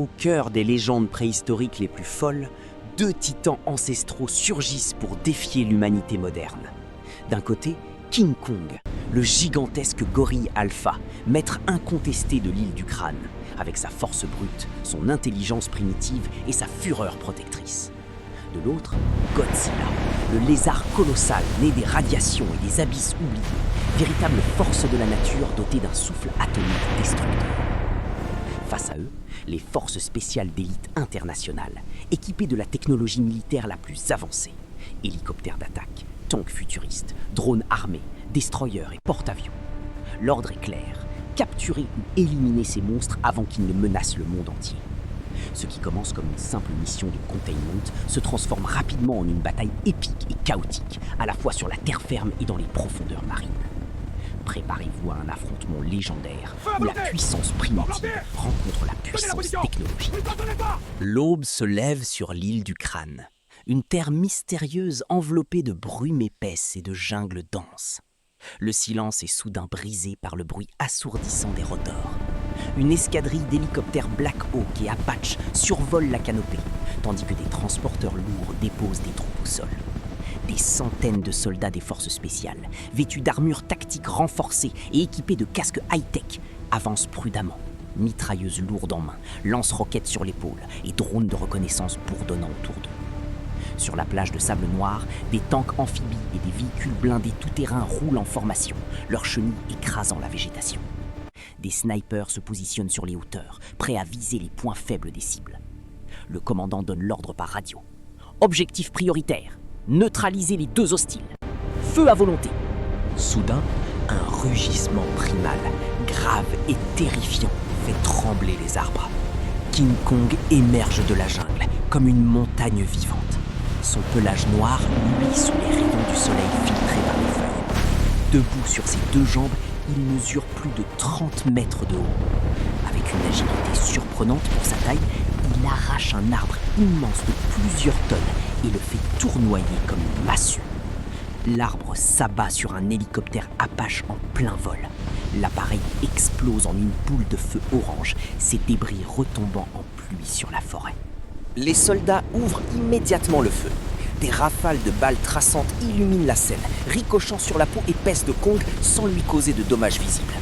Au cœur des légendes préhistoriques les plus folles, deux titans ancestraux surgissent pour défier l'humanité moderne. D'un côté, King Kong, le gigantesque gorille alpha, maître incontesté de l'île du Crâne, avec sa force brute, son intelligence primitive et sa fureur protectrice. De l'autre, Godzilla, le lézard colossal né des radiations et des abysses oubliés, véritable force de la nature dotée d'un souffle atomique destructeur. Face à eux, les forces spéciales d'élite internationale, équipées de la technologie militaire la plus avancée. Hélicoptères d'attaque, tanks futuristes, drones armés, destroyers et porte-avions. L'ordre est clair, capturer ou éliminer ces monstres avant qu'ils ne menacent le monde entier. Ce qui commence comme une simple mission de containment se transforme rapidement en une bataille épique et chaotique, à la fois sur la terre ferme et dans les profondeurs marines. Préparez-vous à un affrontement légendaire où la puissance primitive rencontre la puissance technologique. L'aube se lève sur l'île du Crâne, une terre mystérieuse enveloppée de brume épaisse et de jungle dense. Le silence est soudain brisé par le bruit assourdissant des rotors. Une escadrille d'hélicoptères Black Hawk et Apache survole la canopée, tandis que des transporteurs lourds déposent des troupes au sol. Des centaines de soldats des forces spéciales, vêtus d'armures tactiques renforcées et équipés de casques high-tech, avancent prudemment, mitrailleuses lourdes en main, lance-roquettes sur l'épaule et drones de reconnaissance bourdonnant autour d'eux. Sur la plage de sable noir, des tanks amphibies et des véhicules blindés tout-terrain roulent en formation, leurs chenilles écrasant la végétation. Des snipers se positionnent sur les hauteurs, prêts à viser les points faibles des cibles. Le commandant donne l'ordre par radio. Objectif prioritaire, neutraliser les deux hostiles. Feu à volonté. Soudain, un rugissement primal, grave et terrifiant, fait trembler les arbres. King Kong émerge de la jungle, comme une montagne vivante. Son pelage noir luit sous les rayons du soleil filtrés par les feuilles. Debout sur ses deux jambes, il mesure plus de 30 mètres de haut. Avec une agilité surprenante pour sa taille, il arrache un arbre immense de plusieurs tonnes et le fait tournoyer comme une massue. L'arbre s'abat sur un hélicoptère Apache en plein vol. L'appareil explose en une boule de feu orange, ses débris retombant en pluie sur la forêt. Les soldats ouvrent immédiatement le feu. Des rafales de balles traçantes illuminent la scène, ricochant sur la peau épaisse de Kong sans lui causer de dommages visibles.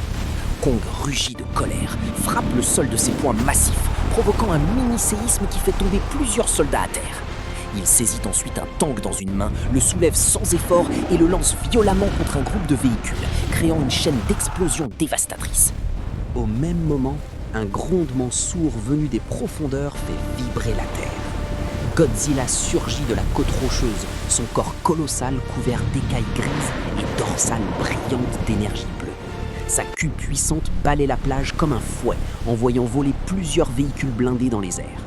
Kong rugit de colère, frappe le sol de ses poings massifs, provoquant un mini-séisme qui fait tomber plusieurs soldats à terre. Il saisit ensuite un tank dans une main, le soulève sans effort et le lance violemment contre un groupe de véhicules, créant une chaîne d'explosions dévastatrices. Au même moment, un grondement sourd venu des profondeurs fait vibrer la terre. Godzilla surgit de la côte rocheuse, son corps colossal couvert d'écailles grises et dorsale brillante d'énergie bleue. Sa queue puissante balaie la plage comme un fouet, envoyant voler plusieurs véhicules blindés dans les airs.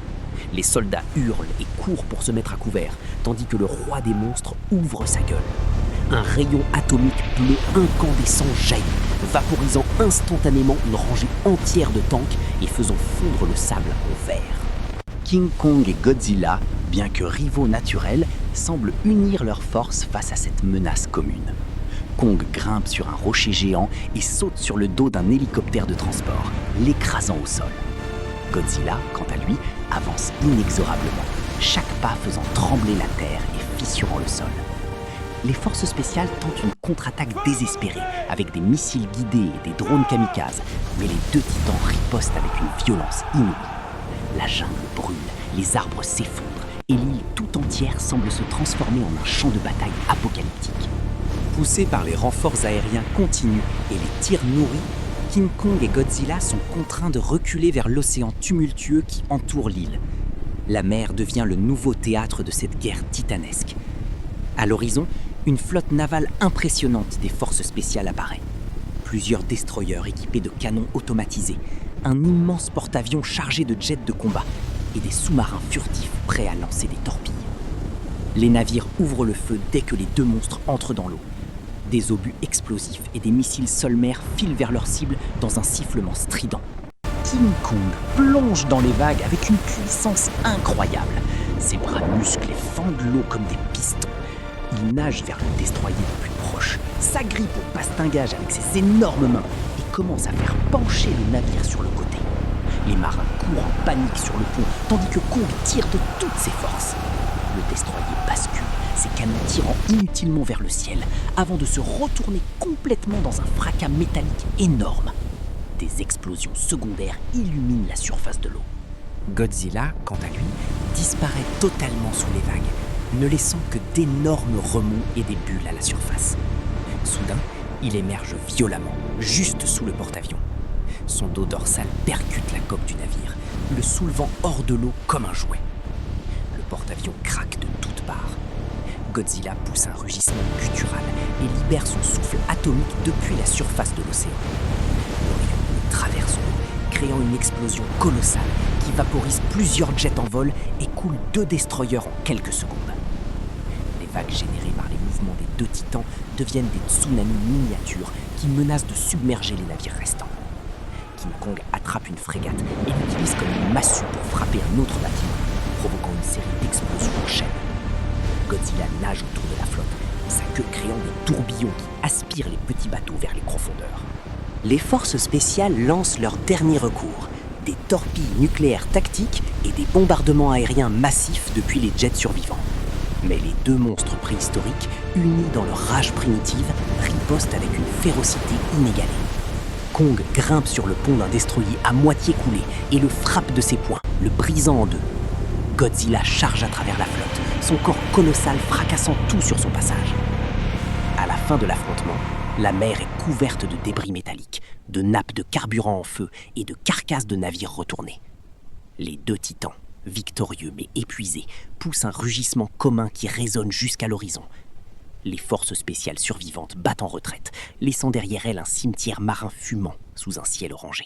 Les soldats hurlent et courent pour se mettre à couvert, tandis que le roi des monstres ouvre sa gueule. Un rayon atomique bleu incandescent jaillit, vaporisant instantanément une rangée entière de tanks et faisant fondre le sable en verre. King Kong et Godzilla, bien que rivaux naturels, semblent unir leurs forces face à cette menace commune. Kong grimpe sur un rocher géant et saute sur le dos d'un hélicoptère de transport, l'écrasant au sol. Godzilla, quant à lui, avance inexorablement, chaque pas faisant trembler la terre et fissurant le sol. Les forces spéciales tentent une contre-attaque désespérée, avec des missiles guidés et des drones kamikazes, mais les deux titans ripostent avec une violence inouïe. La jungle brûle, les arbres s'effondrent, et l'île tout entière semble se transformer en un champ de bataille apocalyptique. Poussés par les renforts aériens continus et les tirs nourris, King Kong et Godzilla sont contraints de reculer vers l'océan tumultueux qui entoure l'île. La mer devient le nouveau théâtre de cette guerre titanesque. À l'horizon, une flotte navale impressionnante des forces spéciales apparaît. Plusieurs destroyers équipés de canons automatisés, un immense porte-avions chargé de jets de combat et des sous-marins furtifs prêts à lancer des torpilles. Les navires ouvrent le feu dès que les deux monstres entrent dans l'eau. Des obus explosifs et des missiles sol-mer filent vers leur cible dans un sifflement strident. King Kong plonge dans les vagues avec une puissance incroyable. Ses bras musclés fendent l'eau comme des pistons. Il nage vers le destroyer le plus proche, s'agrippe au bastingage avec ses énormes mains et commence à faire pencher le navire sur le côté. Les marins courent en panique sur le pont, tandis que Kong tire de toutes ses forces. Le destroyer bascule, ses canons tirant inutilement vers le ciel, avant de se retourner complètement dans un fracas métallique énorme. Des explosions secondaires illuminent la surface de l'eau. Godzilla, quant à lui, disparaît totalement sous les vagues, ne laissant que d'énormes remous et des bulles à la surface. Soudain, il émerge violemment, juste sous le porte-avions. Son dos dorsal percute la coque du navire, le soulevant hors de l'eau comme un jouet. Le porte-avions craque de toutes parts. Godzilla pousse un rugissement guttural et libère son souffle atomique depuis la surface de l'océan. Le rayon bleu traverse l'eau, créant une explosion colossale qui vaporise plusieurs jets en vol et coule 2 destroyers en quelques secondes. Les vagues générées par les mouvements des 2 titans deviennent des tsunamis miniatures qui menacent de submerger les navires restants. King Kong attrape une frégate et l'utilise comme une massue pour frapper un autre bâtiment, provoquant une série d'explosions en chaîne. Godzilla nage autour de la flotte, sa queue créant des tourbillons qui aspirent les petits bateaux vers les profondeurs. Les forces spéciales lancent leur dernier recours, des torpilles nucléaires tactiques et des bombardements aériens massifs depuis les jets survivants. Mais les 2 monstres préhistoriques, unis dans leur rage primitive, ripostent avec une férocité inégalée. Kong grimpe sur le pont d'un destroyer à moitié coulé et le frappe de ses poings, le brisant en 2. Godzilla charge à travers la flotte, son corps colossal fracassant tout sur son passage. À la fin de l'affrontement, la mer est couverte de débris métalliques, de nappes de carburant en feu et de carcasses de navires retournés. Les 2 titans, victorieux mais épuisés, poussent un rugissement commun qui résonne jusqu'à l'horizon. Les forces spéciales survivantes battent en retraite, laissant derrière elles un cimetière marin fumant sous un ciel orangé.